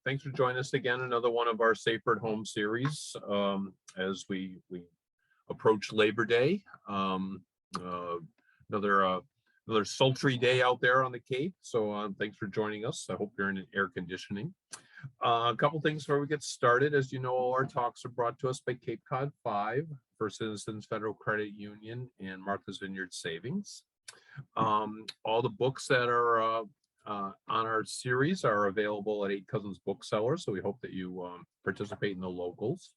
Thanks for joining us again. Another one of our Safer at Home series as we approach Labor Day. Another sultry day out there on the Cape. So thanks for joining us. I hope you're in air conditioning. A couple things before we get started. As you know, all our talks are brought to us by Cape Cod 5, First Citizens Federal Credit Union, and Martha's Vineyard Savings. All the books that are on our series are available at 8 Cousins Booksellers, so we hope that you participate in the locals.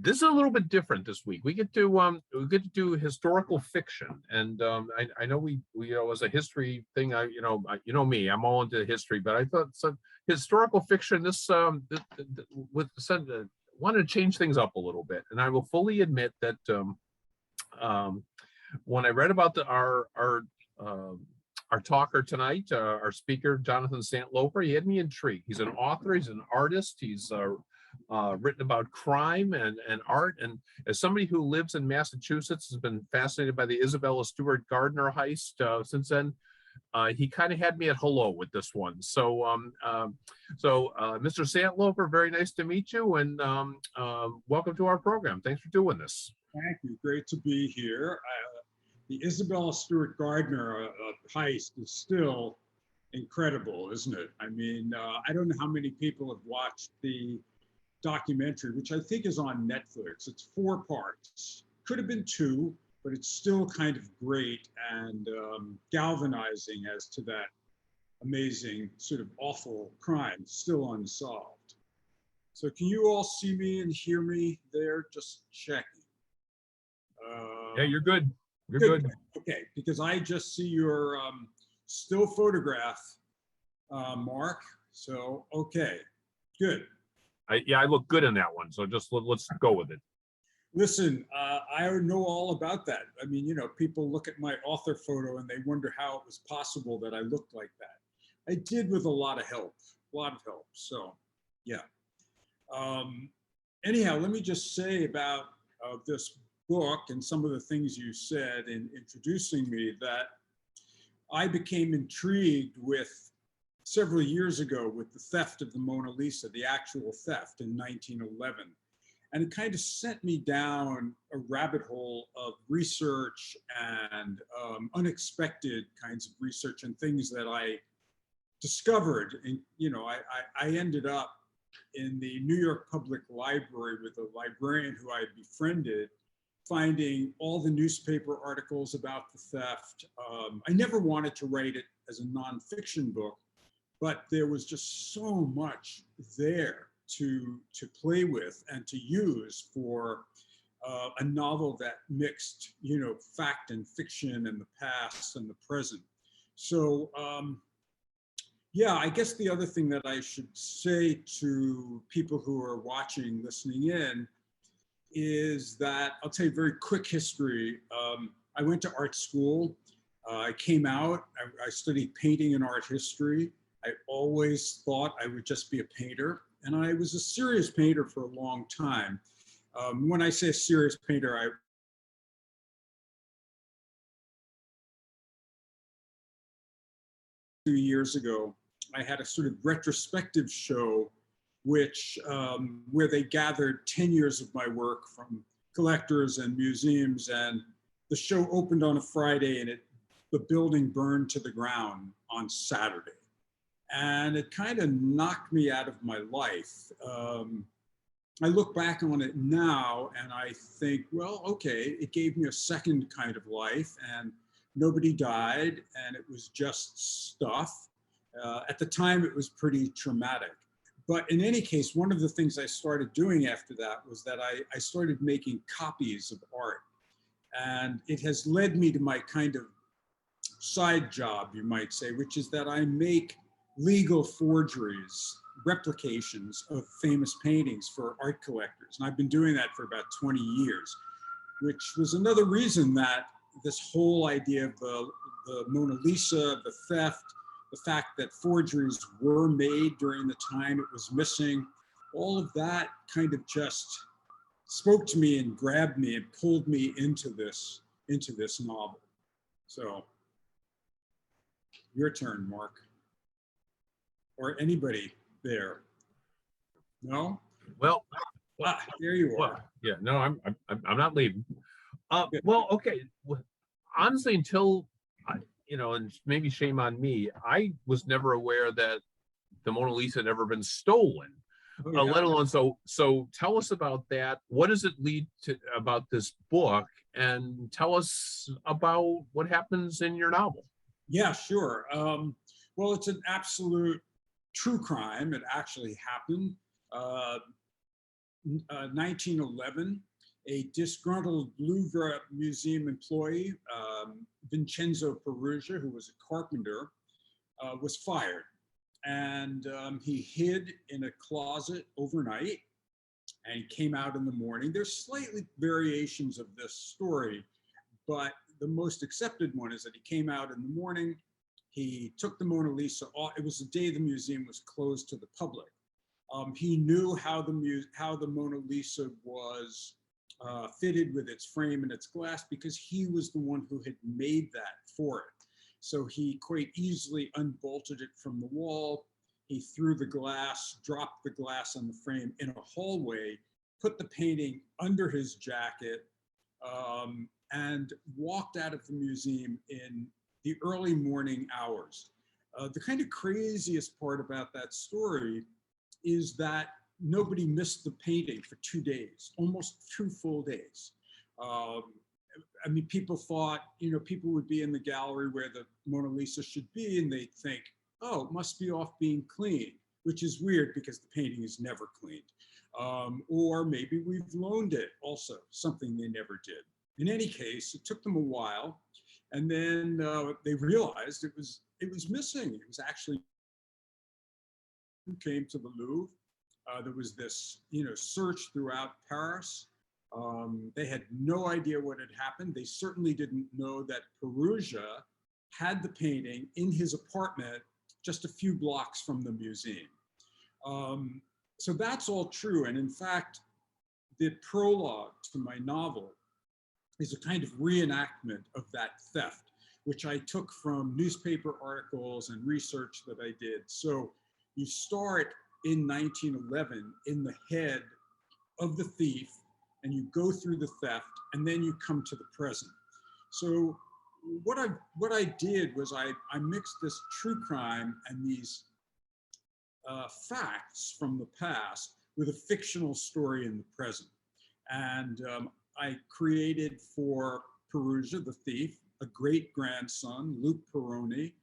This is a little bit different this week. We get to do historical fiction, and I know we as a history thing. You know me, I'm all into history, but I thought some historical fiction. This wanted to change things up a little bit, and I will fully admit that when I read about our talker tonight, our speaker, Jonathan Santlofer, he had me intrigued. He's an author, he's an artist, he's written about crime and art. And as somebody who lives in Massachusetts, has been fascinated by the Isabella Stewart Gardner heist since then, he kind of had me at hello with this one. So, Mr. Santlofer, very nice to meet you, and welcome to our program. Thanks for doing this. Thank you. Great to be here. The Isabella Stewart Gardner heist is still incredible, isn't it? I mean, I don't know how many people have watched the documentary, which I think is on Netflix. It's 4 parts. Could have been 2, but it's still kind of great and galvanizing as to that amazing, sort of awful crime still unsolved. So can you all see me and hear me there? Just checking. Yeah, you're good. You're good. Okay, because I just see your still photograph, Mark. So, okay, good. I look good in that one. So just let's go with it. Listen, I know all about that. I mean, you know, people look at my author photo and they wonder how it was possible that I looked like that. I did with a lot of help. So, yeah. Anyhow, let me just say about this book and some of the things you said in introducing me, that I became intrigued with several years ago with the theft of the Mona Lisa, the actual theft in 1911. And it kind of sent me down a rabbit hole of research and unexpected kinds of research and things that I discovered. And, you know, I ended up in the New York Public Library with a librarian who I befriended, finding all the newspaper articles about the theft. I never wanted to write it as a nonfiction book, but there was just so much there to play with and to use for a novel that mixed, you know, fact and fiction and the past and the present. So, yeah, I guess the other thing that I should say to people who are watching, listening in, is that I'll tell you a very quick history. I went to art school. I came out, I studied painting and art history. I always thought I would just be a painter, and I was a serious painter for a long time. When I say serious painter, 2 years ago, I had a sort of retrospective show which where they gathered 10 years of my work from collectors and museums, and the show opened on a Friday and the building burned to the ground on Saturday. And it kind of knocked me out of my life. I look back on it now and I think, well, okay, it gave me a second kind of life and nobody died and it was just stuff. At the time, it was pretty traumatic. But in any case, one of the things I started doing after that was that I started making copies of art. And it has led me to my kind of side job, you might say, which is that I make legal forgeries, replications of famous paintings for art collectors. And I've been doing that for about 20 years, which was another reason that this whole idea of the Mona Lisa, the theft, the fact that forgeries were made during the time it was missing, all of that kind of just spoke to me and grabbed me and pulled me into this novel. So, your turn, Mark. or anybody there? No? Well, There you well, are. yeah, no, I'm not leaving. Good. Well, okay. Honestly, until and maybe shame on me, I was never aware that the Mona Lisa had ever been stolen. Oh, yeah. Let alone so tell us about that. What does it lead to about this book? And tell us about what happens in your novel. Yeah, sure. Well, it's an absolute true crime. It actually happened. 1911, a disgruntled Louvre Museum employee, Vincenzo Peruggia, who was a carpenter, was fired. And he hid in a closet overnight, and he came out in the morning. There's slightly variations of this story, but the most accepted one is that he came out in the morning, he took the Mona Lisa off. It was the day the museum was closed to the public. He knew how the Mona Lisa was fitted with its frame and its glass because he was the one who had made that for it. So he quite easily unbolted it from the wall. He threw the glass, dropped the glass on the frame in a hallway, put the painting under his jacket, and walked out of the museum in the early morning hours. The kind of craziest part about that story is that nobody missed the painting for 2 days, almost 2 full days. I mean, people thought, people would be in the gallery where the Mona Lisa should be, and they'd think, oh, it must be off being cleaned, which is weird because the painting is never cleaned. Or maybe we've loaned it also, something they never did. In any case, it took them a while, and then they realized it was missing. It was actually came to the Louvre. There was this, search throughout Paris. They had no idea what had happened. They certainly didn't know that Peruggia had the painting in his apartment just a few blocks from the museum. So that's all true. And in fact, the prologue to my novel is a kind of reenactment of that theft, which I took from newspaper articles and research that I did. So you start in 1911 in the head of the thief, and you go through the theft, and then you come to the present. So what I did was I mixed this true crime and these facts from the past with a fictional story in the present. And I created for Peruggia, the thief, a great-grandson, Luke Peroni,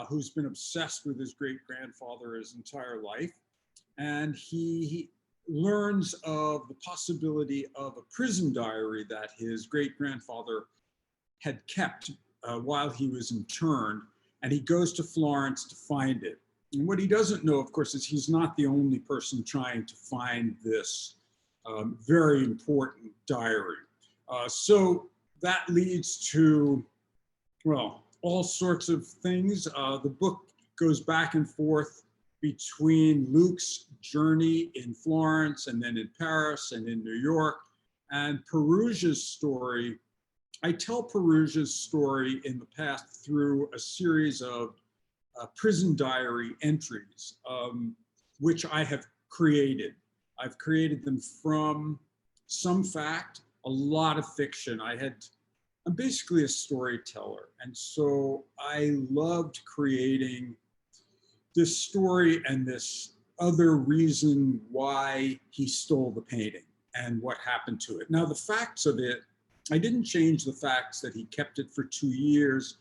who's been obsessed with his great-grandfather his entire life. And he learns of the possibility of a prison diary that his great-grandfather had kept while he was interned, and he goes to Florence to find it. And what he doesn't know, of course, is he's not the only person trying to find this very important diary. So that leads to, well, all sorts of things. The book goes back and forth between Luke's journey in Florence and then in Paris and in New York, and Peruggia's story. I tell Peruggia's story in the past through a series of prison diary entries, which I have created. I've created them from some fact, a lot of fiction. I'm basically a storyteller, and so I loved creating this story and this other reason why he stole the painting and what happened to it. Now, the facts of it, I didn't change the facts that he kept it for 2 years,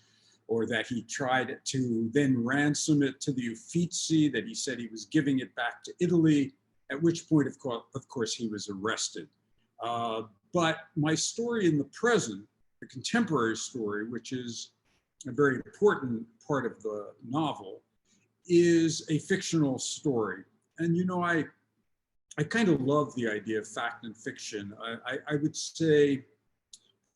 or that he tried to then ransom it to the Uffizi, that he said he was giving it back to Italy, at which point, of course, he was arrested. But my story in the present, the contemporary story, which is a very important part of the novel, is a fictional story. And I kind of love the idea of fact and fiction. I would say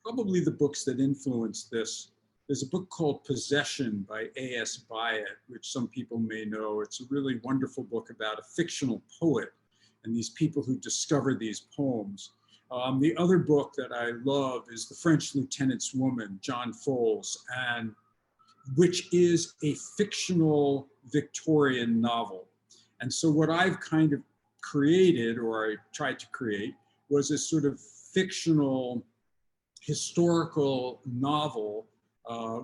probably the books that influenced this. There's a book called Possession by A.S. Byatt, which some people may know. It's a really wonderful book about a fictional poet and these people who discover these poems. The other book that I love is The French Lieutenant's Woman, John Fowles, and which is a fictional Victorian novel. And so what I've kind of created, or I tried to create, was this sort of fictional historical novel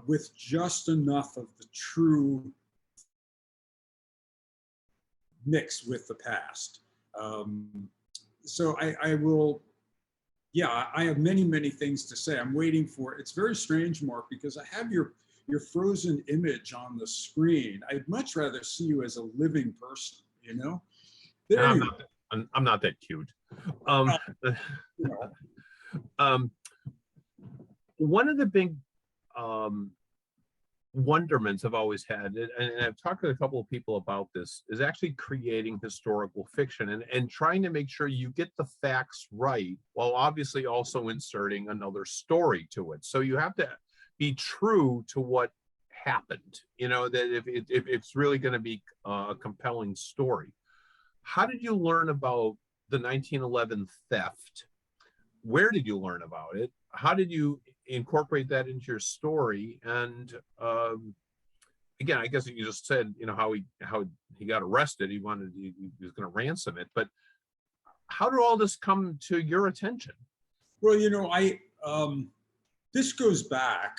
with just enough of the true mixed with the past. So I will, yeah, I have many, many things to say. I'm waiting for, it's very strange, Mark, because I have your frozen image on the screen. I'd much rather see you as a living person, you know? There I'm you not, I'm not that cute. Um, Well, you know. One of the big wonderments I've always had, and I've talked to a couple of people about this, is actually creating historical fiction and trying to make sure you get the facts right, while obviously also inserting another story to it. So you have to be true to what happened, you know, that if it's really going to be a compelling story. How did you learn about the 1911 theft? Where did you learn about it? How did you incorporate that into your story? And again, I guess you just said, you know, how he got arrested. He was going to ransom it, but how did all this come to your attention? Well, you know, this goes back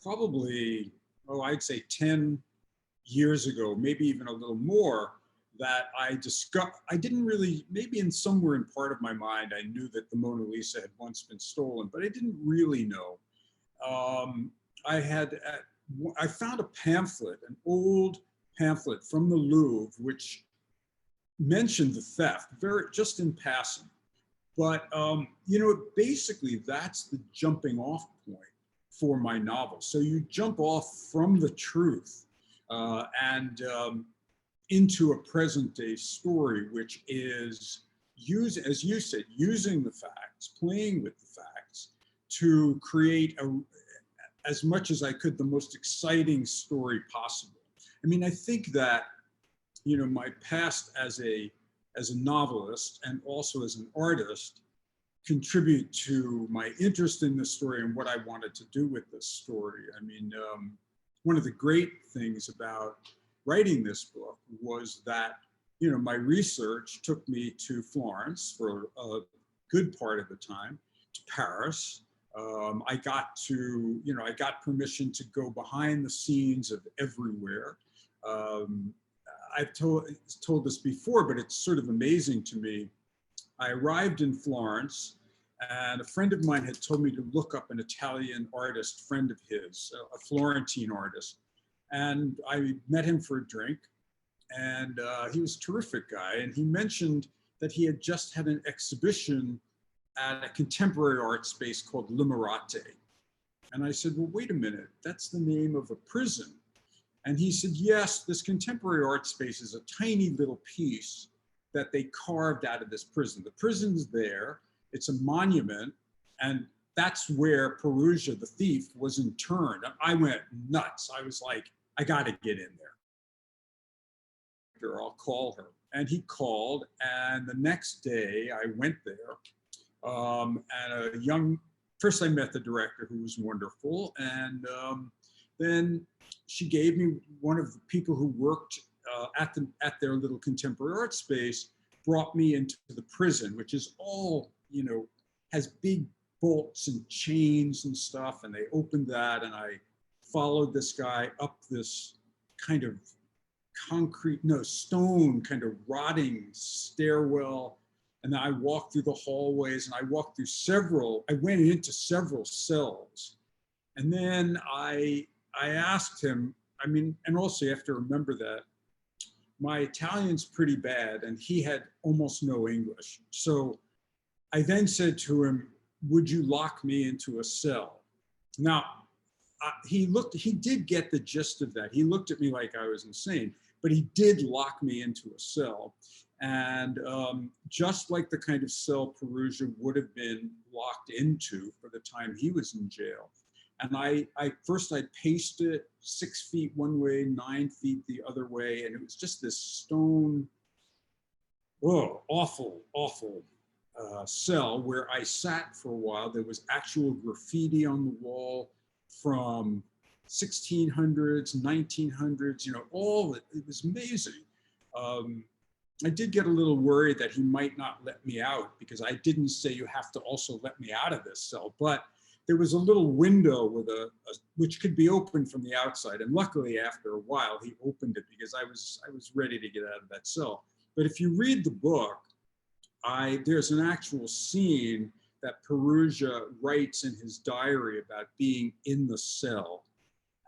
probably, oh, I'd say 10 years ago, maybe even a little more, that I didn't really, maybe in somewhere in part of my mind, I knew that the Mona Lisa had once been stolen, but I didn't really know. I found a pamphlet, an old pamphlet from the Louvre, which mentioned the theft, just in passing. But, you know, basically that's the jumping off point for my novel. So you jump off from the truth and into a present day story, which is, as you said, using the facts, playing with the facts to create as much as I could, the most exciting story possible. I mean, I think that, you know, my past as a novelist and also as an artist contribute to my interest in this story and what I wanted to do with this story. I mean, one of the great things about writing this book was that, you know, my research took me to Florence for a good part of the time, to Paris. I got permission to go behind the scenes of everywhere. I've told this before, but it's sort of amazing to me. I arrived in Florence, and a friend of mine had told me to look up an Italian artist, friend of his, a Florentine artist. And I met him for a drink, and he was a terrific guy. And he mentioned that he had just had an exhibition at a contemporary art space called Limerate. And I said, well, wait a minute, that's the name of a prison. And he said, yes, this contemporary art space is a tiny little piece that they carved out of this prison. The prison's there, it's a monument, and that's where Peruggia, the thief, was interned. I went nuts. I was like, I gotta get in there. I'll call her. And he called, and the next day I went there. And first I met the director, who was wonderful. And then she gave me one of the people who worked at their little contemporary art space, brought me into the prison, which is all, you know, has big bolts and chains and stuff. And they opened that, and I followed this guy up this kind of stone, kind of rotting stairwell. And then I walked through the hallways, and I went into several cells. And then I asked him, I mean, and also you have to remember that my Italian's pretty bad, and he had almost no English. So I then said to him, would you lock me into a cell? Now, he did get the gist of that. He looked at me like I was insane, but he did lock me into a cell. And just like the kind of cell Peruggia would have been locked into for the time he was in jail. And I paced it 6 feet one way, 9 feet the other way. And it was just this stone, awful cell where I sat for a while. There was actual graffiti on the wall from 1600s, 1900s, you know, all it was amazing. I did get a little worried that he might not let me out, because I didn't say you have to also let me out of this cell, but there was a little window with which could be opened from the outside. And luckily after a while, he opened it, because I was ready to get out of that cell. But if you read the book, there's an actual scene that Peruggia writes in his diary about being in the cell.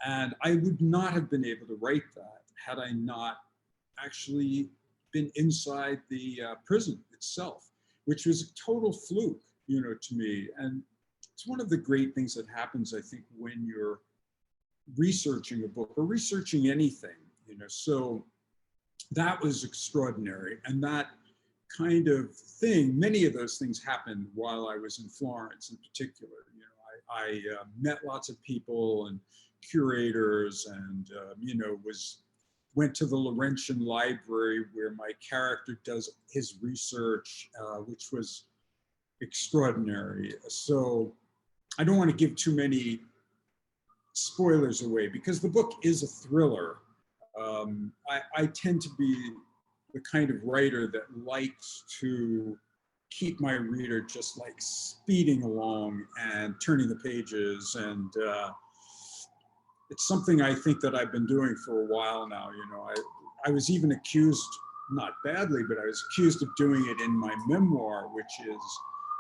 And I would not have been able to write that had I not actually been inside the prison itself, which was a total fluke, you know, to me. And it's one of the great things that happens, I think, when you're researching a book or researching anything, you know. So that was extraordinary. And that kind of thing, many of those things happened while I was in Florence in particular. You know, I met lots of people and curators, and you know, went to the Laurentian Library where my character does his research, which was extraordinary. So I don't want to give too many spoilers away, because the book is a thriller. I tend to be the kind of writer that likes to keep my reader just like speeding along and turning the pages. And it's something I think that I've been doing for a while now. You know, I was even accused, not badly, but I was accused of doing it in my memoir, which is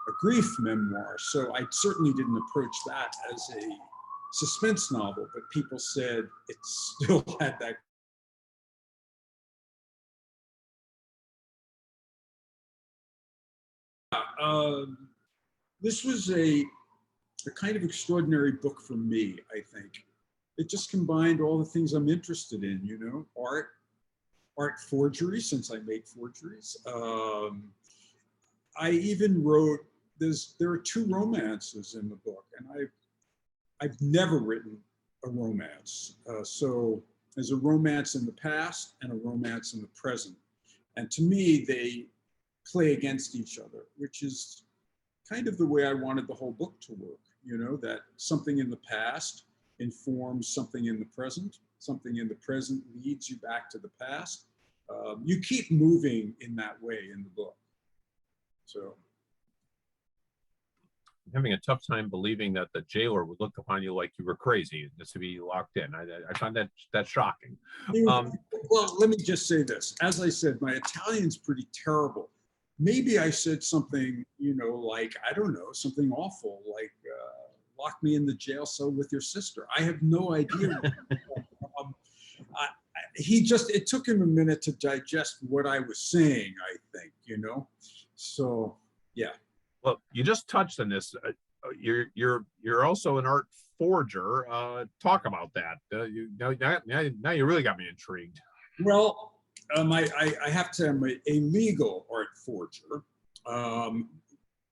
a grief memoir. So I certainly didn't approach that as a suspense novel, but people said it still had that. This was a kind of extraordinary book for me, I think. It just combined all the things I'm interested in, you know, art forgery, since I make forgeries. I even wrote, there are 2 romances in the book, and I've never written a romance. So there's a romance in the past and a romance in the present. And to me, they play against each other, which is kind of the way I wanted the whole book to work. You know, that something in the past informs something in the present, something in the present leads you back to the past. You keep moving in that way in the book. So. I'm having a tough time believing that the jailer would look upon you like you were crazy just to be locked in. I find that shocking. Well, let me just say this. As I said, my Italian's pretty terrible. Maybe I said something, you know, like, I don't know, something awful, like lock me in the jail cell with your sister. I have no idea. It took him a minute to digest what I was saying, I think, you know? So, yeah. Well, you just touched on this. You're also an art forger. Talk about that. Now you really got me intrigued. Well, I have to. I'm a legal art forger.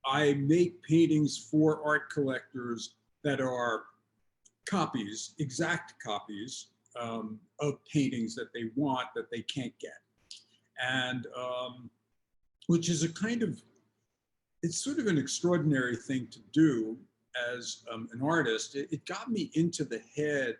I make paintings for art collectors that are copies, exact copies of paintings that they want that they can't get, and which is a kind of, it's sort of an extraordinary thing to do as an artist. It got me into the head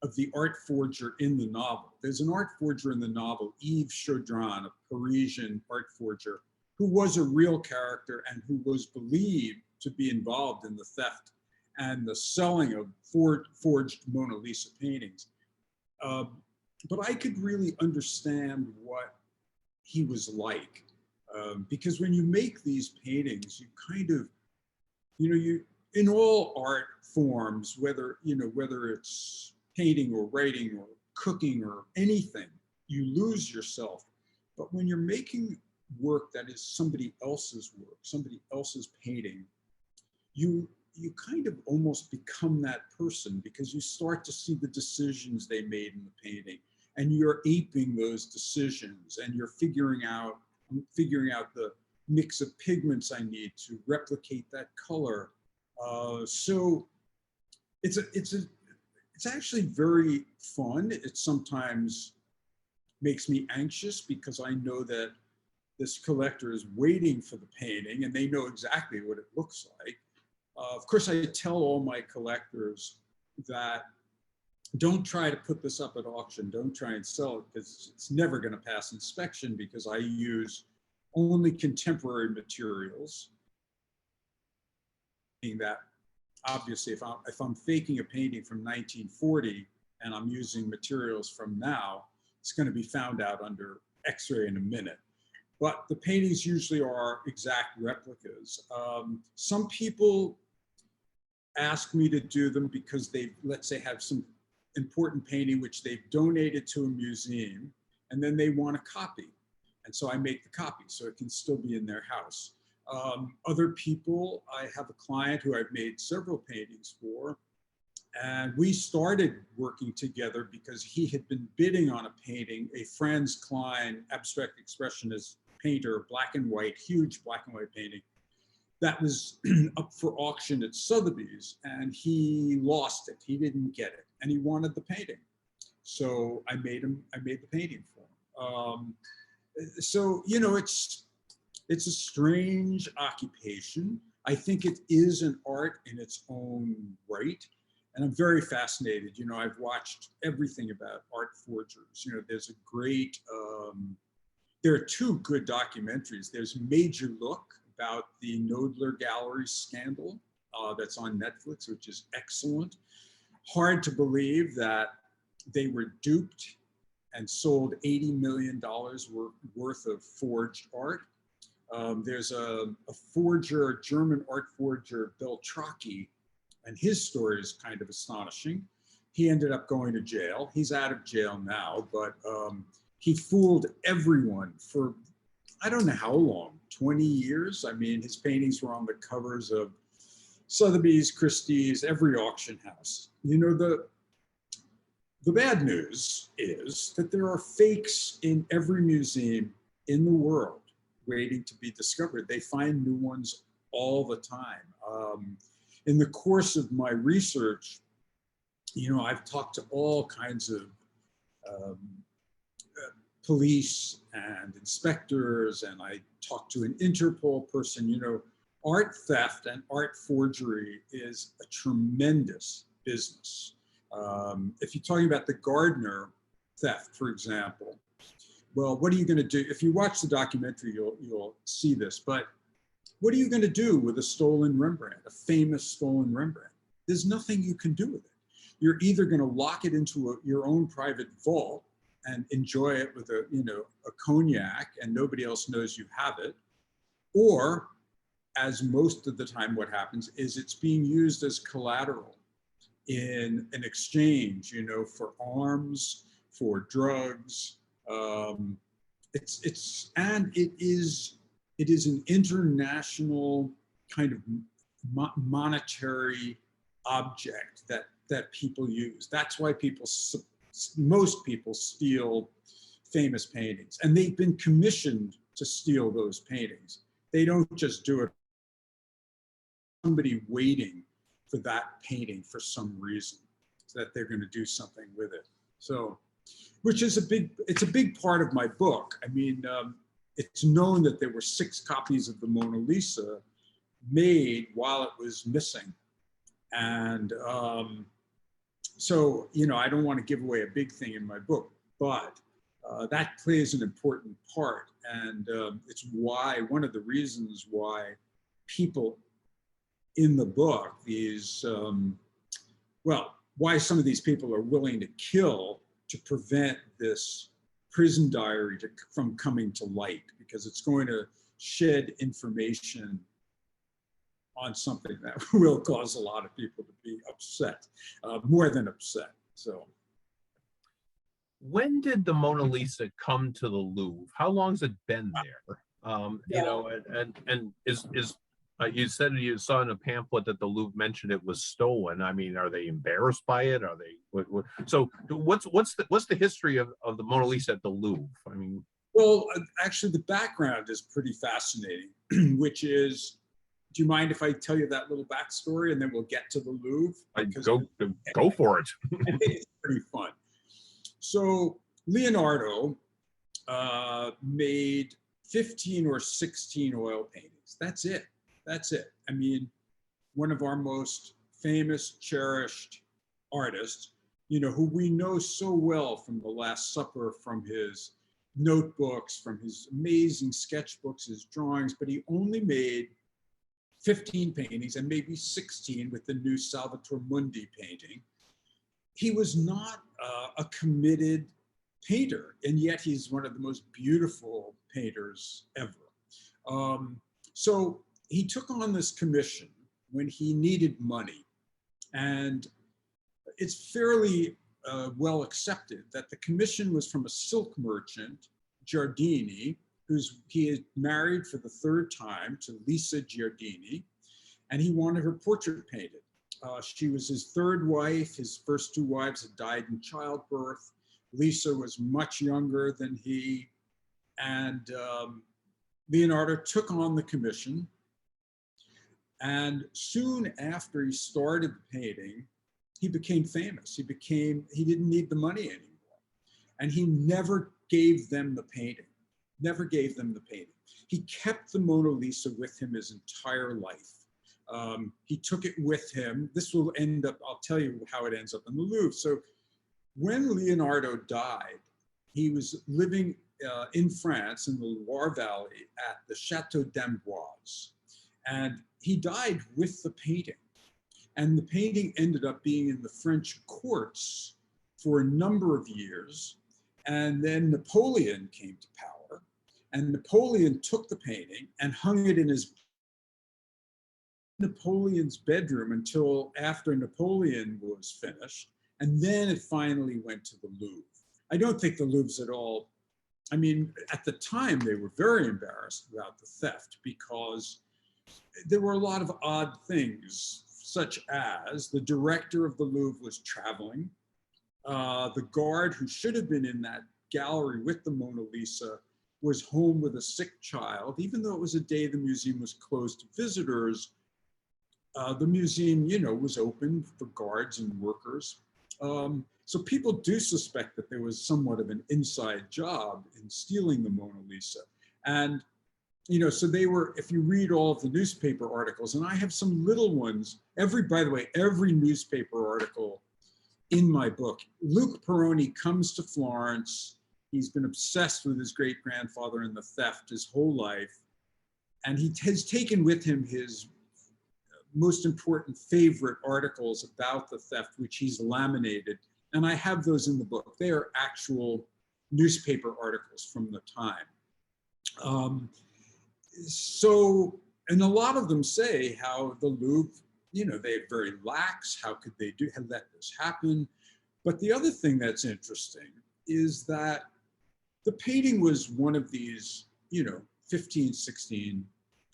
of the art forger in the novel. There's an art forger in the novel, Yves Chaudron, a Parisian art forger, who was a real character and who was believed to be involved in the theft and the selling of forged Mona Lisa paintings. But I could really understand what he was like. Because when you make these paintings, you kind of, you know, in all art forms, whether it's painting or writing or cooking or anything, you lose yourself. But when you're making work that is somebody else's work, somebody else's painting, you kind of almost become that person, because you start to see the decisions they made in the painting, and you're aping those decisions, and you're figuring out the mix of pigments I need to replicate that color. So it's actually very fun. It sometimes makes me anxious, because I know that this collector is waiting for the painting and they know exactly what it looks like. Of course, I tell all my collectors that don't try to put this up at auction. Don't try and sell it because it's never going to pass inspection because I use only contemporary materials. Meaning that obviously if I'm faking a painting from 1940 and I'm using materials from now, it's going to be found out under X-ray in a minute. But the paintings usually are exact replicas. Some people ask me to do them because they, let's say, have some important painting which they've donated to a museum, and then they want a copy. And so I make the copy so it can still be in their house. Other people, I have a client who I've made several paintings for, and we started working together because he had been bidding on a painting, a Franz Klein abstract expressionist painter, black and white, huge black and white painting that was up for auction at Sotheby's, and he lost it. He didn't get it, and he wanted the painting. So I made the painting for him. So, you know, it's a strange occupation. I think it is an art in its own right. And I'm very fascinated. You know, I've watched everything about art forgeries. You know, there's a great, there are two good documentaries. There's Major Look about the Knoedler Gallery scandal that's on Netflix, which is excellent. Hard to believe that they were duped and sold $80 million worth of forged art. There's a forger, a German art forger, Beltracchi, and his story is kind of astonishing. He ended up going to jail. He's out of jail now, but he fooled everyone for, I don't know how long, 20 years. I mean, his paintings were on the covers of Sotheby's, Christie's, every auction house. You know, the bad news is that there are fakes in every museum in the world waiting to be discovered. They find new ones all the time. In the course of my research, you know, I've talked to all kinds of police and inspectors, and I talked to an Interpol person. You know, art theft and art forgery is a tremendous business. If you're talking about the Gardner theft, for example, well, what are you going to do? If you watch the documentary, you'll see this, but what are you going to do with a stolen Rembrandt, a famous stolen Rembrandt? There's nothing you can do with it. You're either going to lock it into your own private vault and enjoy it with a cognac and nobody else knows you have it, or, as most of the time what happens is it's being used as collateral in an exchange, you know, for arms, for drugs. It is an international kind of monetary object that people use. That's why most people steal famous paintings, and they've been commissioned to steal those paintings. They don't just do it. Somebody waiting for that painting for some reason, so that they're going to do something with it. So, which is it's a big part of my book. I mean, it's known that there were 6 copies of the Mona Lisa made while it was missing. And so, you know, I don't want to give away a big thing in my book, but that plays an important part. And it's one of the reasons why people in the book, why some of these people are willing to kill to prevent this prison diary from coming to light, because it's going to shed information on something that will cause a lot of people to be upset, more than upset. So, when did the Mona Lisa come to the Louvre? How long has it been there? You know, and is you said you saw in a pamphlet that the Louvre mentioned it was stolen. I mean, are they embarrassed by it? Are they? So what's the history of the Mona Lisa at the Louvre? I mean, well, actually, the background is pretty fascinating, which is. Do you mind if I tell you that little backstory and then we'll get to the Louvre? Go for it. I think it's pretty fun. So Leonardo made 15 or 16 oil paintings. That's it. That's it. I mean, one of our most famous, cherished artists. who we know so well from The Last Supper, from his notebooks, from his amazing sketchbooks, his drawings, but he only made 15 paintings and maybe 16 with the new Salvator Mundi painting. He was not a committed painter, and yet he's one of the most beautiful painters ever. So he took on this commission when he needed money, and it's fairly well accepted that the commission was from a silk merchant, Giardini, he had married for the third time to Lisa Giardini, and he wanted her portrait painted. She was his third wife. His first two wives had died in childbirth. Lisa was much younger than he, and Leonardo took on the commission. And soon after he started the painting, he became famous. He didn't need the money anymore. And he never gave them the painting, never gave them the painting. He kept the Mona Lisa with him his entire life. He took it with him. This will end up, I'll tell you how it ends up in the Louvre. So when Leonardo died, he was living in France in the Loire Valley at the Chateau d'Amboise. And he died with the painting. And the painting ended up being in the French courts for a number of years. And then Napoleon came to power. And Napoleon took the painting and hung it in Napoleon's bedroom until after Napoleon was finished. And then it finally went to the Louvre. I don't think the Louvre's at all, I mean, at the time they were very embarrassed about the theft because there were a lot of odd things, such as the director of the Louvre was traveling. The guard who should have been in that gallery with the Mona Lisa was home with a sick child. Even though it was a day the museum was closed to visitors, the museum, was open for guards and workers. So people do suspect that there was somewhat of an inside job in stealing the Mona Lisa. And so they were, if you read all of the newspaper articles, and I have some little ones, by the way, every newspaper article in my book, Luke Peroni comes to Florence. He's been obsessed with his great-grandfather and the theft his whole life. And he has taken with him his most important favorite articles about the theft, which he's laminated. And I have those in the book. They are actual newspaper articles from the time. And a lot of them say how the Louvre, they're very lax. How could they let this happen? But the other thing that's interesting is that the painting was one of these, 15, 16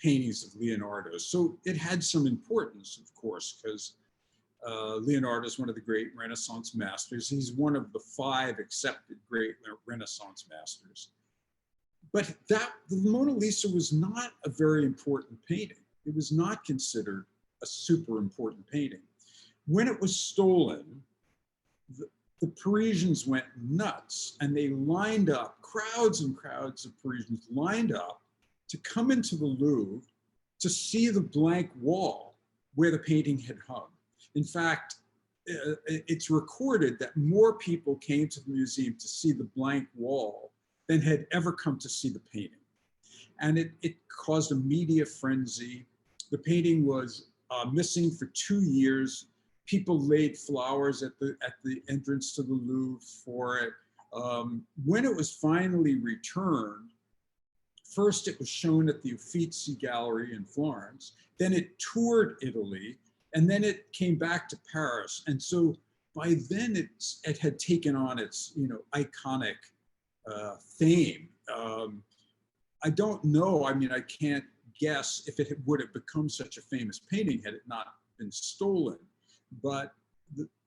paintings of Leonardo's. So it had some importance, of course, because Leonardo is one of the great Renaissance masters. He's one of the 5 accepted great Renaissance masters. But the Mona Lisa was not a very important painting. It was not considered a super important painting. When it was stolen, the Parisians went nuts, and they lined up, crowds and crowds of Parisians lined up to come into the Louvre to see the blank wall where the painting had hung. In fact, it's recorded that more people came to the museum to see the blank wall than had ever come to see the painting. And it caused a media frenzy. The painting was missing for 2 years. People laid flowers at the entrance to the Louvre for it. When it was finally returned, first it was shown at the Uffizi Gallery in Florence, then it toured Italy, and then it came back to Paris. And so by then it had taken on its iconic fame. I don't know, I can't guess if it would have become such a famous painting had it not been stolen. But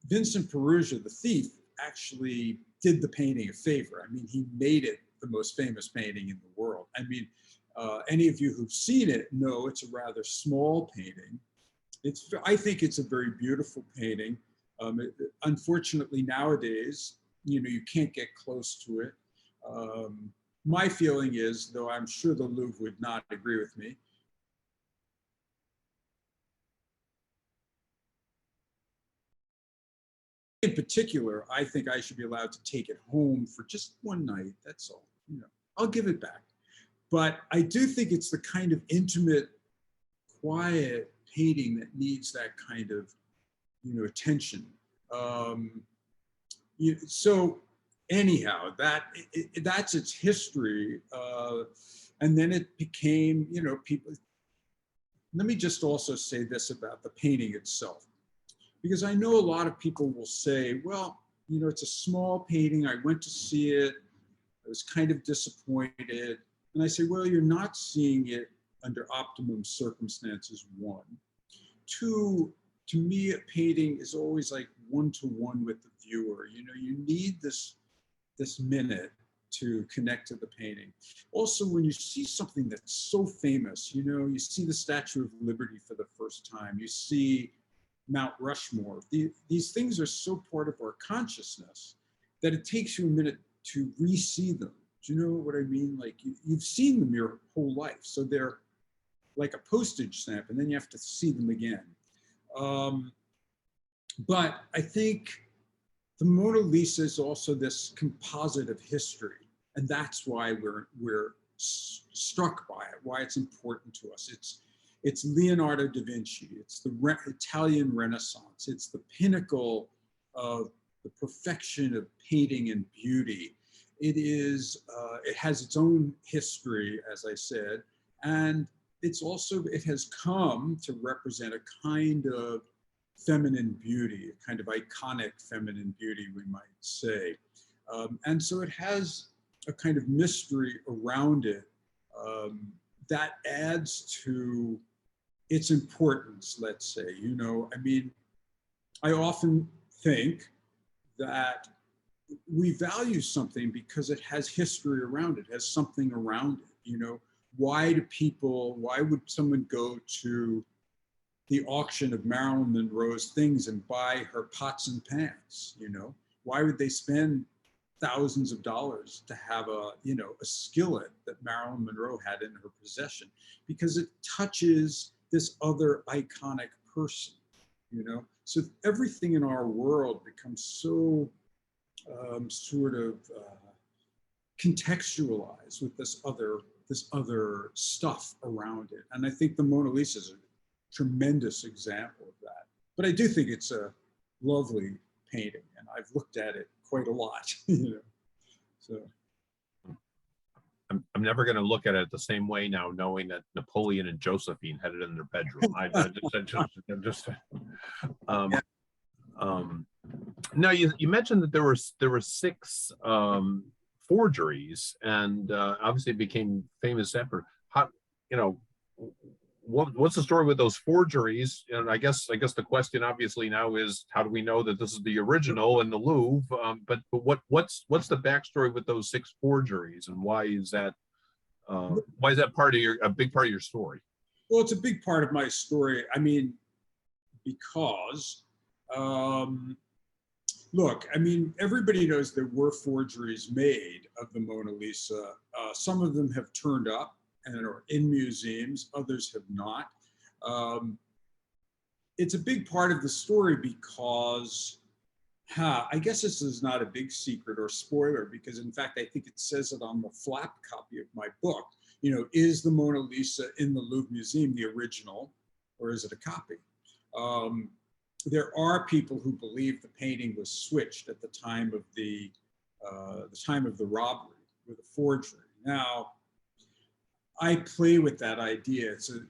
Vincent Peruggia, the thief, actually did the painting a favor. He made it the most famous painting in the world. Any of you who've seen it know it's a rather small painting. I think it's a very beautiful painting. Unfortunately, nowadays, you can't get close to it. My feeling is, though I'm sure the Louvre would not agree with me, in particular, I think I should be allowed to take it home for just one night. That's all. I'll give it back. But I do think it's the kind of intimate, quiet painting that needs that kind of, attention. So anyhow, that's its history. And then it became, people. Let me just also say this about the painting itself, because I know a lot of people will say, well, it's a small painting. I went to see it. I was kind of disappointed. And I say, well, you're not seeing it under optimum circumstances, one. Two, to me, a painting is always like one-to-one with the viewer. You need this minute to connect to the painting. Also, when you see something that's so famous, you see the Statue of Liberty for the first time, you see Mount Rushmore. These things are so part of our consciousness that it takes you a minute to re-see them. Do you know what I mean? Like you've seen them your whole life, so they're like a postage stamp, and then you have to see them again. But I think the Mona Lisa is also this composite of history, and that's why we're struck by it, why it's important to us. It's Leonardo da Vinci, it's the Italian Renaissance, it's the pinnacle of the perfection of painting and beauty. It has its own history, as I said, and it has come to represent a kind of feminine beauty, a kind of iconic feminine beauty, we might say. And so it has a kind of mystery around it that adds to its importance, let's say. I often think that we value something because it has history around it, has something around it. Why would someone go to the auction of Marilyn Monroe's things and buy her pots and pans? Why would they spend thousands of dollars to have a skillet that Marilyn Monroe had in her possession? Because it touches this other iconic person, So everything in our world becomes so sort of contextualized with this other stuff around it. And I think the Mona Lisa is a tremendous example of that. But I do think it's a lovely painting, and I've looked at it quite a lot, So I'm never going to look at it the same way now, knowing that Napoleon and Josephine had it in their bedroom. No, you mentioned that there were 6 forgeries, and obviously it became famous after. How, what's the story with those forgeries? And I guess the question obviously now is, how do we know that this is the original in the Louvre? But what's the backstory with those 6 forgeries, and why is that a big part of your story? Well, it's a big part of my story. Because look, everybody knows there were forgeries made of the Mona Lisa. Some of them have turned up and are in museums, others have not. It's a big part of the story because, I guess this is not a big secret or spoiler, because in fact, I think it says it on the flap copy of my book. Is the Mona Lisa in the Louvre Museum the original, or is it a copy? There are people who believe the painting was switched at the time of the robbery with a forgery. Now, I play with that idea. It's a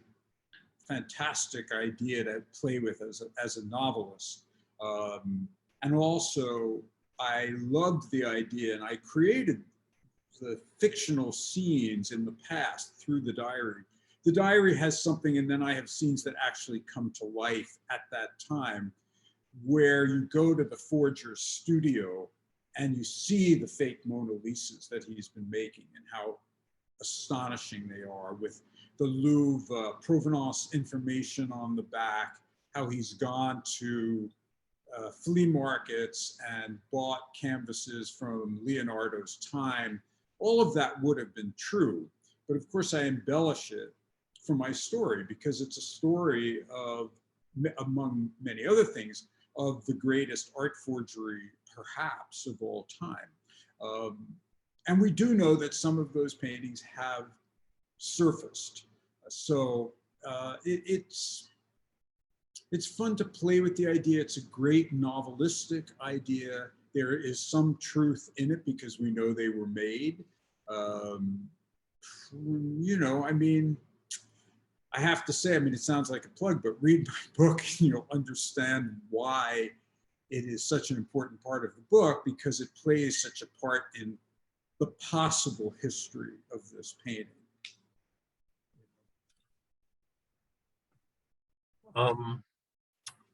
fantastic idea to play with as a novelist. And also, I loved the idea, and I created the fictional scenes in the past through the diary. The diary has something, and then I have scenes that actually come to life at that time, where you go to the forger's studio and you see the fake Mona Lisas that he's been making and how astonishing they are, with the Louvre provenance information on the back, how he's gone to flea markets and bought canvases from Leonardo's time. All of that would have been true, but of course I embellish it for my story, because it's a story of, among many other things, of the greatest art forgery, perhaps, of all time. And we do know that some of those paintings have surfaced. So it's fun to play with the idea. It's a great novelistic idea. There is some truth in it because we know they were made. You know, I mean, I have to say, I mean, it sounds like a plug, but read my book, you know, understand why it is such an important part of the book, because it plays such a part in the possible history of this painting.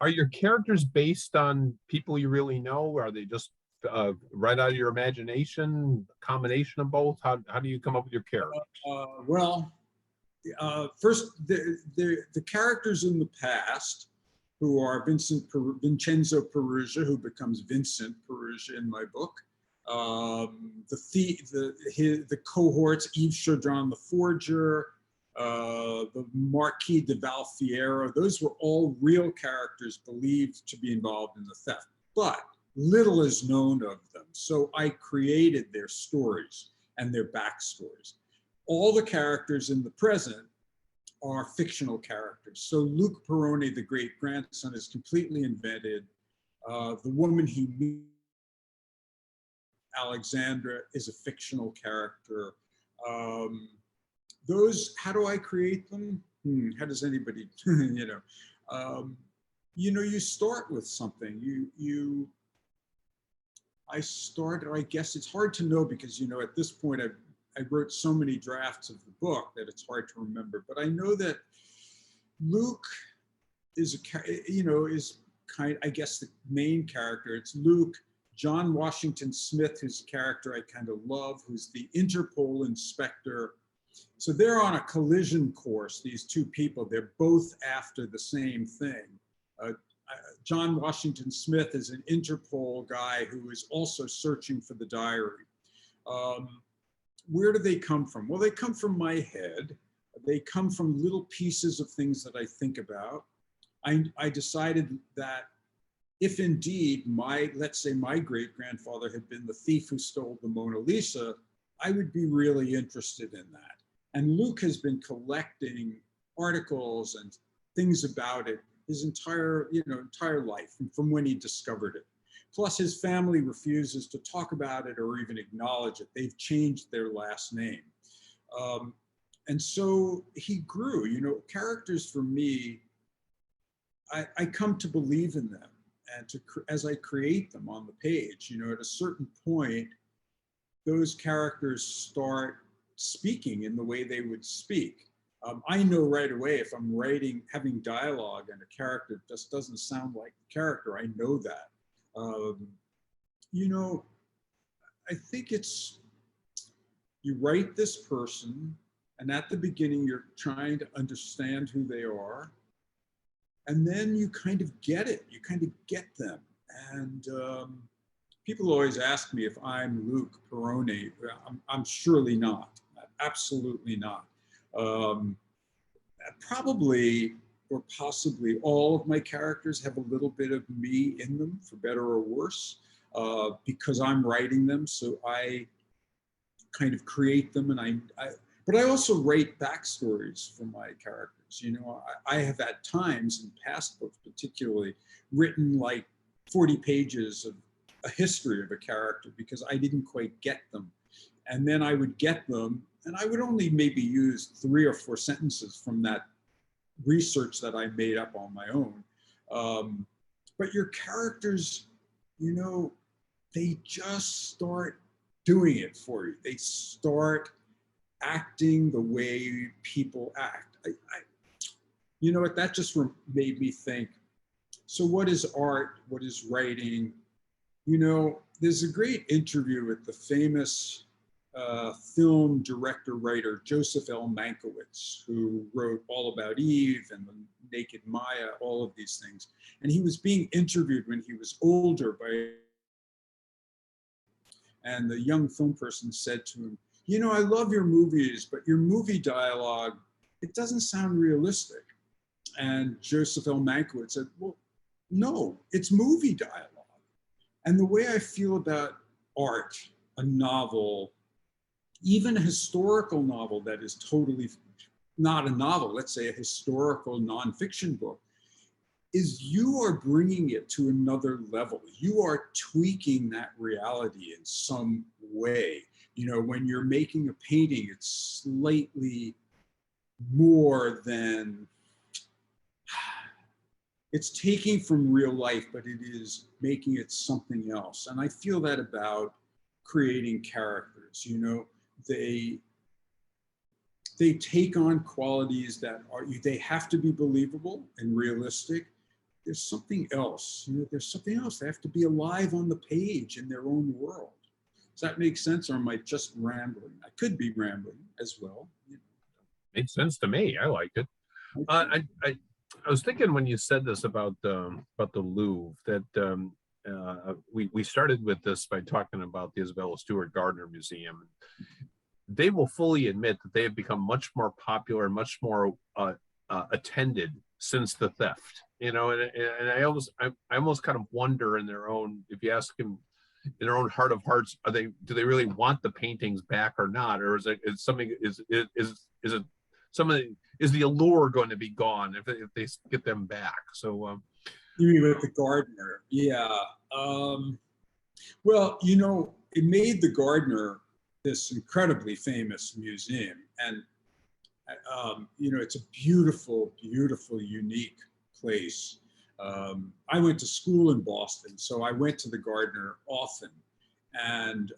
Are your characters based on people you really know? Or are they just right out of your imagination, a combination of both? How do you come up with your characters? Well, first, the characters in the past, who are Vincenzo Peruggia, who becomes Vincent Peruggia in my book, the cohorts, Yves Chaudron the Forger, the Marquis de Valfiero, those were all real characters believed to be involved in the theft, but little is known of them. So I created their stories and their backstories. All the characters in the present are fictional characters. So Luc Peroni, the great grandson, is completely invented. The woman he meets, Alexandra, is a fictional character. Those, how do I create them? How does anybody, you know? You start with something. I guess it's hard to know because, you know, at this point I wrote so many drafts of the book that it's hard to remember, but I know that Luke is I guess the main character. It's Luke. John Washington Smith, whose character I kind of love, who's the Interpol inspector. So they're on a collision course, these two people. They're both after the same thing. John Washington Smith is an Interpol guy who is also searching for the diary. Where do they come from? Well, they come from my head. They come from little pieces of things that I think about. I decided that if indeed let's say my great-grandfather had been the thief who stole the Mona Lisa, I would be really interested in that. And Luke has been collecting articles and things about it his entire life, from when he discovered it. Plus, his family refuses to talk about it or even acknowledge it. They've changed their last name. And so he grew. You know, characters for me, I come to believe in them. And as I create them on the page, you know, at a certain point, those characters start speaking in the way they would speak. I know right away if I'm having dialogue and a character just doesn't sound like the character, I know that. You know, I think you write this person, and at the beginning, you're trying to understand who they are. And then you kind of get it, you kind of get them. And people always ask me if I'm Luc Peroni. I'm surely not, absolutely not. Probably or possibly all of my characters have a little bit of me in them, for better or worse, because I'm writing them. So I kind of create them, and but I also write backstories for my characters. You know, I have at times in past books, particularly, written like 40 pages of a history of a character because I didn't quite get them. And then I would get them, and I would only maybe use 3 or 4 sentences from that research that I made up on my own. But your characters, you know, they just start doing it for you. They start acting the way people act. You know what, that just made me think, so what is art? What is writing? You know, there's a great interview with the famous film director writer Joseph L. Mankiewicz, who wrote All About Eve and The Naked Maya, all of these things. And he was being interviewed when he was older and the young film person said to him, you know, I love your movies, but your movie dialogue, it doesn't sound realistic. And Joseph L. Mankiewicz said, well, No, it's movie dialogue. And the way I feel about art, a novel, even a historical novel that is totally not a novel, let's say a historical nonfiction book, is you are bringing it to another level. You are tweaking that reality in some way. You know, when you're making a painting, it's slightly more than, it's taking from real life, but it is making it something else. And I feel that about creating characters. You know, they take on qualities that are, they have to be believable and realistic. There's something else, you know, there's something else. They have to be alive on the page in their own world. Does that make sense, or am I just rambling? I could be rambling as well. You Makes sense to me. I like it. know. I was thinking when you said this about the Louvre that we started with this by talking about the Isabella Stewart Gardner Museum. They will fully admit that they have become much more popular, much more attended since the theft. You know, and I almost kind of wonder in their own, if you ask them in their own heart of hearts, do they really want the paintings back or not, or is it something is it something, is the allure going to be gone if they get them back? So You mean with the Gardner? Yeah. Well, you know, it made the Gardner this incredibly famous museum, and you know, it's a beautiful, beautiful, unique place. I went to school in Boston, so I went to the Gardner often, and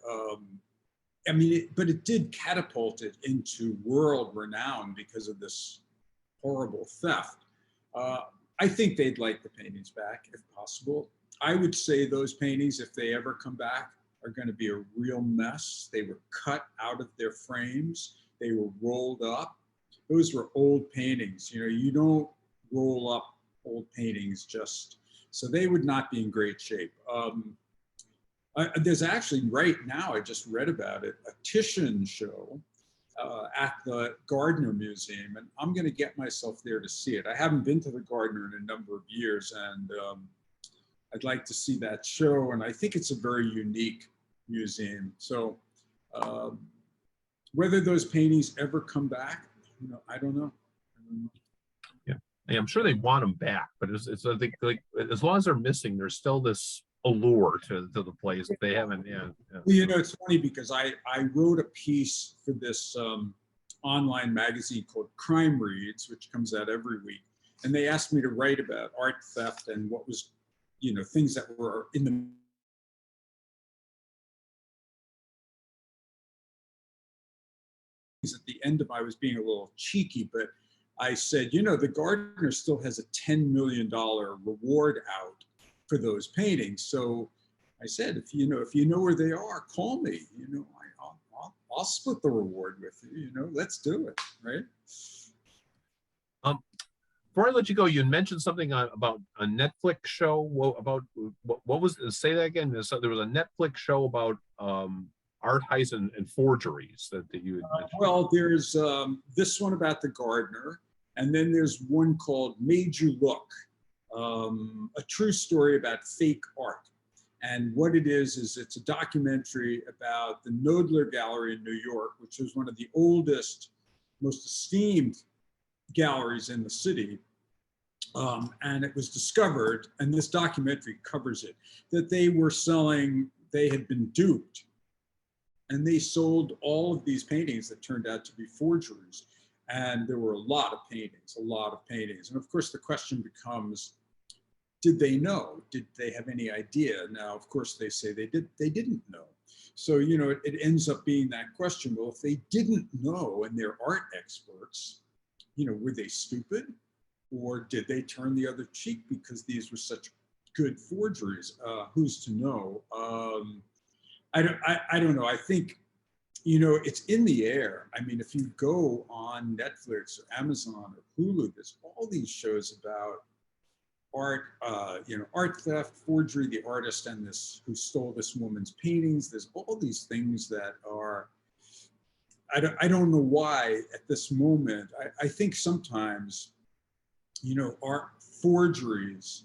I mean, but it did catapult it into world renown because of this horrible theft. I think they'd like the paintings back if possible. I would say those paintings, if they ever come back, are going to be a real mess. They were cut out of their frames. They were rolled up. Those were old paintings. You know, you don't roll up old paintings just, so they would not be in great shape. There's actually right now, I just read about it, a Titian show at the Gardner Museum, and I'm going to get myself there to see it. I haven't been to the Gardner in a number of years, and I'd like to see that show, and I think it's a very unique museum. So whether those paintings ever come back, you know, I don't know. yeah, I'm sure they want them back, but it's I think, like, as long as they're missing, there's still this allure to the place. They haven't. Yeah. Well, you know, it's funny because I wrote a piece for this online magazine called Crime Reads, which comes out every week, and they asked me to write about art theft and what was, you know, things that were in the at the end of, I was being a little cheeky, but I said, you know, the Gardner still has a $10 million reward out for those paintings. So I said, if you know where they are, call me. You know, I'll split the reward with you. You know, let's do it, right? Before I let you go, you mentioned something about a Netflix show. About what was, say that again? There was a Netflix show about art heists and forgeries that you had mentioned. Well, there's this one about the Gardner, and then there's one called Made You Look, a true story about fake art. And what it is it's a documentary about the Knoedler Gallery in New York, which is one of the oldest, most esteemed galleries in the city. And it was discovered, and this documentary covers it, that they were selling, they had been duped, and they sold all of these paintings that turned out to be forgeries. And there were a lot of paintings. And of course, the question becomes, did they know? Did they have any idea? Now, of course, they say they didn't know. So, you know, it ends up being that question. Well, if they didn't know and they're art experts, you know, were they stupid? Or did they turn the other cheek because these were such good forgeries? Who's to know? I don't know. I think, you know, it's in the air. I mean, if you go on Netflix or Amazon or Hulu, there's all these shows about art, you know, art theft, forgery, the artist and this who stole this woman's paintings. There's all these things that are, I don't know why at this moment. I think sometimes, you know, art forgeries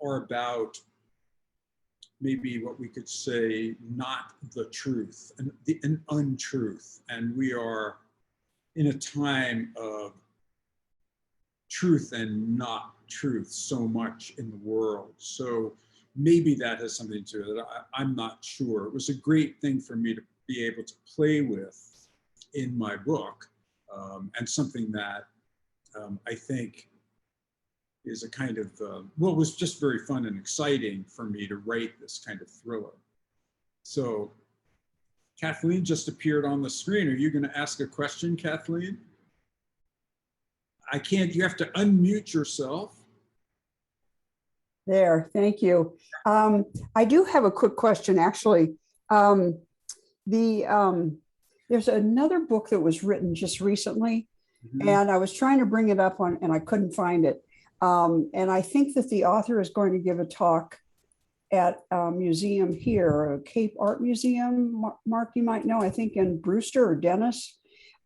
are about maybe what we could say not the truth, an untruth. And we are in a time of truth and not truth so much in the world. So maybe that has something to do with it. I'm not sure. It was a great thing for me to be able to play with in my book, and something that I think is a kind of, well, it was just very fun and exciting for me to write this kind of thriller. So Kathleen just appeared on the screen. Are you going to ask a question, Kathleen? I can't, you have to unmute yourself. There, thank you. I do have a quick question, actually. There's another book that was written just recently, and I was trying to bring it up on, and I couldn't find it. And I think that the author is going to give a talk at a museum here, a Cape Art Museum, Mark, you might know, I think in Brewster or Dennis.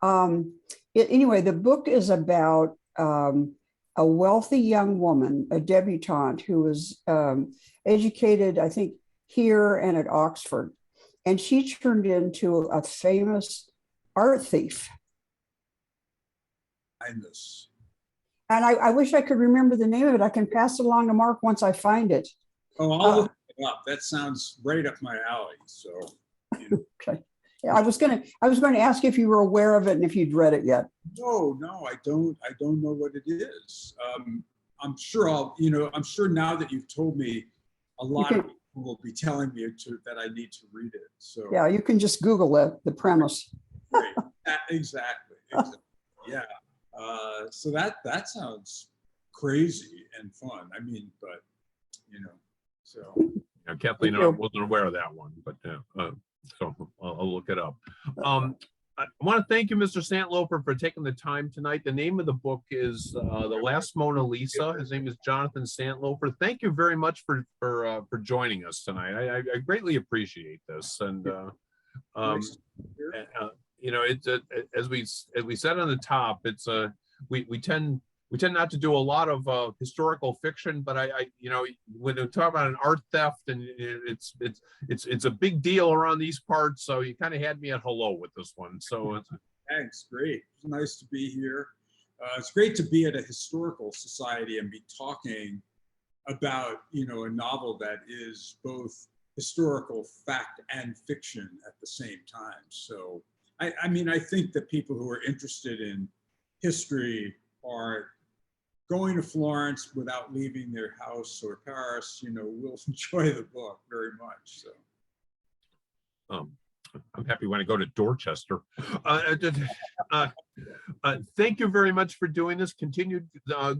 Anyway, the book is about a wealthy young woman, a debutante who was educated, I think, here and at Oxford. And she turned into a famous art thief. And I wish I could remember the name of it. I can pass it along to Mark once I find it. Oh, I'll look it up. That sounds right up my alley. So, you know. Okay. Yeah, I was going to ask if you were aware of it and if you'd read it yet. No, I don't know what it is. I'm sure I'm sure now that you've told me, a lot of people will be telling me that I need to read it. So yeah, you can just Google it, the premise. Right. Exactly. Yeah. So that sounds crazy and fun. I mean, but so. Yeah, Kathleen, I wasn't aware of that one, but so I'll look it up. I want to thank you, Mr. Santlofer, for taking the time tonight. The name of the book is The Last Mona Lisa. His name is Jonathan Santlofer. Thank you very much for joining us tonight. I greatly appreciate this. And it's as we said on the top, it's we tend not to do a lot of historical fiction, but when we talk about an art theft, and it's a big deal around these parts, so you kind of had me at hello with this one. So thanks, great. It's nice to be here. It's great to be at a historical society and be talking about a novel that is both historical fact and fiction at the same time. So I mean, I think that people who are interested in history are going to Florence without leaving their house, or Paris, will enjoy the book very much. So, I'm happy when I go to Dorchester. Thank you very much for doing this. Continued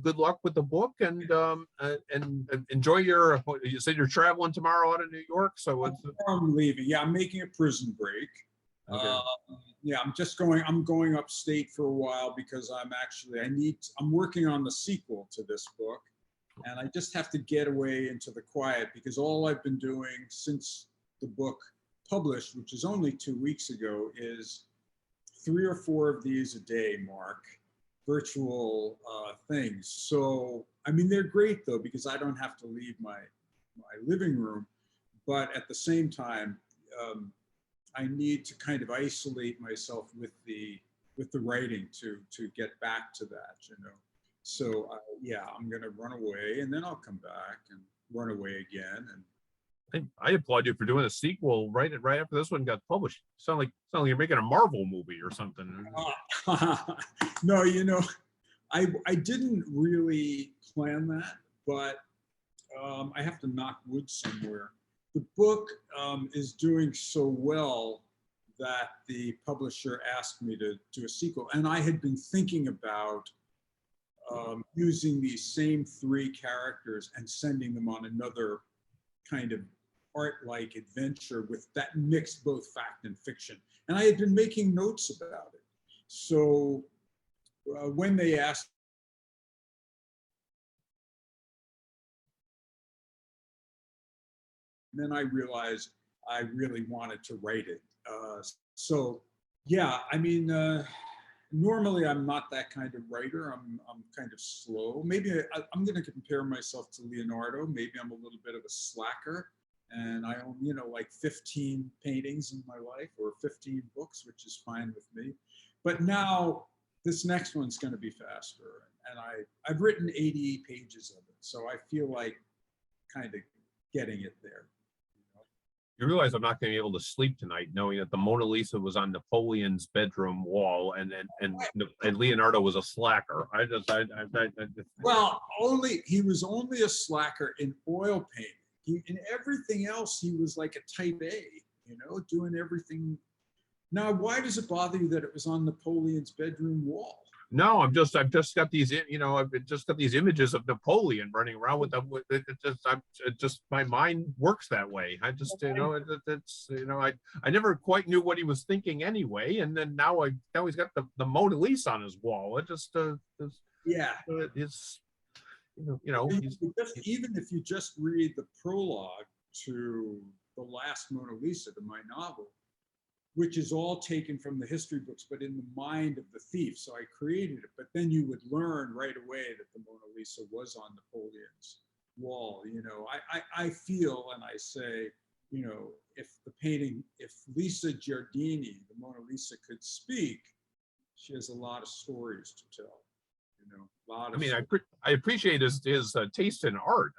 good luck with the book, and enjoy your. You said you're traveling tomorrow out of New York, so I'm leaving. Yeah, I'm making a prison break. Okay. Yeah, I'm going upstate for a while because I'm working on the sequel to this book, and I just have to get away into the quiet, because all I've been doing since the book published, which is only 2 weeks ago, is 3 or 4 of these a day, Mark, virtual things. So, I mean, they're great though, because I don't have to leave my living room, but at the same time, I need to kind of isolate myself with the writing to get back to that, So yeah, I'm gonna run away, and then I'll come back and run away again. And I applaud you for doing a sequel right after this one got published. Sound like you're making a Marvel movie or something. No, I didn't really plan that, but I have to knock wood somewhere. The book is doing so well that the publisher asked me to do a sequel. And I had been thinking about using these same 3 characters and sending them on another kind of art-like adventure with that mixed both fact and fiction. And I had been making notes about it. So when they asked, then I realized I really wanted to write it. So yeah, I mean, Normally, I'm not that kind of writer. I'm kind of slow. Maybe I'm going to compare myself to Leonardo. Maybe I'm a little bit of a slacker, and I own, like 15 paintings in my life or 15 books, which is fine with me. But now this next one's going to be faster, and I've written 80 pages of it, so I feel like kind of getting it there. You realize I'm not going to be able to sleep tonight, knowing that the Mona Lisa was on Napoleon's bedroom wall, and Leonardo was a slacker. Well, he was only a slacker in oil painting. In everything else, he was like a type A, doing everything. Now, why does it bother you that it was on Napoleon's bedroom wall? No, I've just got these, I've just got these images of Napoleon running around with them. My mind works that way. I just, I never quite knew what he was thinking anyway. And then now he's got the Mona Lisa on his wall. It just, yeah, it's, even if you just read the prologue to the last Mona Lisa, to my novel, which is all taken from the history books, but in the mind of the thief. So I created it, but then you would learn right away that the Mona Lisa was on Napoleon's wall. I feel, and I say, if Lisa Giardini, the Mona Lisa, could speak, she has a lot of stories to tell. I appreciate his taste in art.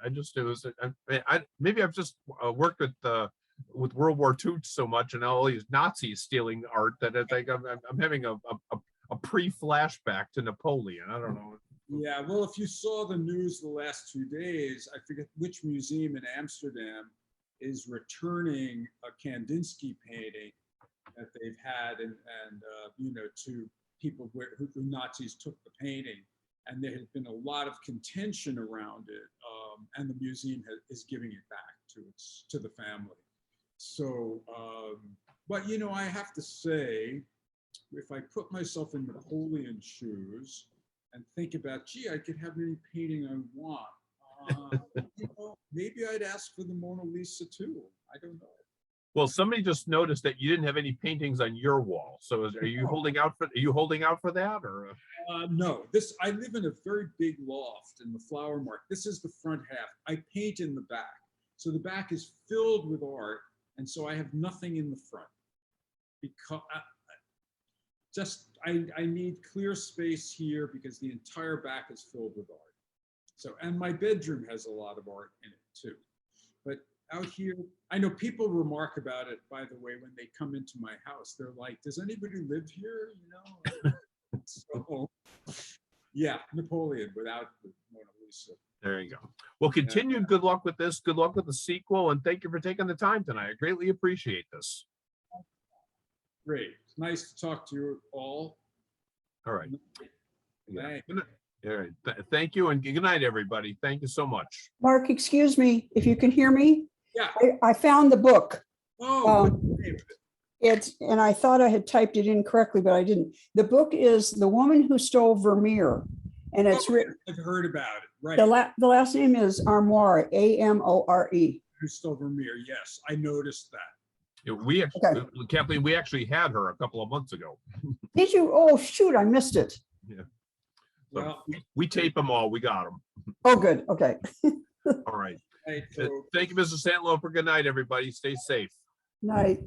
Maybe I've just worked with World War II so much and all these Nazis stealing art that I think I'm having a pre-flashback to Napoleon. I don't know. Yeah, well, if you saw the news the last 2 days, I forget which museum in Amsterdam is returning a Kandinsky painting that they've had, and to people who Nazis took the painting, and there has been a lot of contention around it, and the museum is giving it back to the family. So, but I have to say, if I put myself in Napoleon's shoes and think about, gee, I could have any painting I want, maybe I'd ask for the Mona Lisa too. I don't know. Well, somebody just noticed that you didn't have any paintings on your wall. So are you holding out for that, or? No, I live in a very big loft in the Flower Mart. This is the front half. I paint in the back. So the back is filled with art. And so I have nothing in the front because I need clear space here because the entire back is filled with art. So, and my bedroom has a lot of art in it too. But out here, I know people remark about it, by the way, when they come into my house. They're like, does anybody live here? So, yeah, Napoleon without the Mona Lisa. There you go. Well, continued good luck with this. Good luck with the sequel. And thank you for taking the time tonight. I greatly appreciate this. Great. It's nice to talk to you all. All right. Yeah. All right. Thank you. And good night, everybody. Thank you so much. Mark, excuse me, if you can hear me. Yeah. I found the book. Oh, and I thought I had typed it in correctly, but I didn't. The book is The Woman Who Stole Vermeer. And it's written. I've heard about it. Right. The last name is Armoire, Amore. Who stole Vermeer? Yes, I noticed that. We actually, Kathleen, we actually had her a couple of months ago. Did you? Oh, shoot, I missed it. Yeah. So we tape them all. We got them. Oh, good. Okay. All right. Right, Thank you, Mrs. Santlofer. Good night, everybody. Stay safe. Night.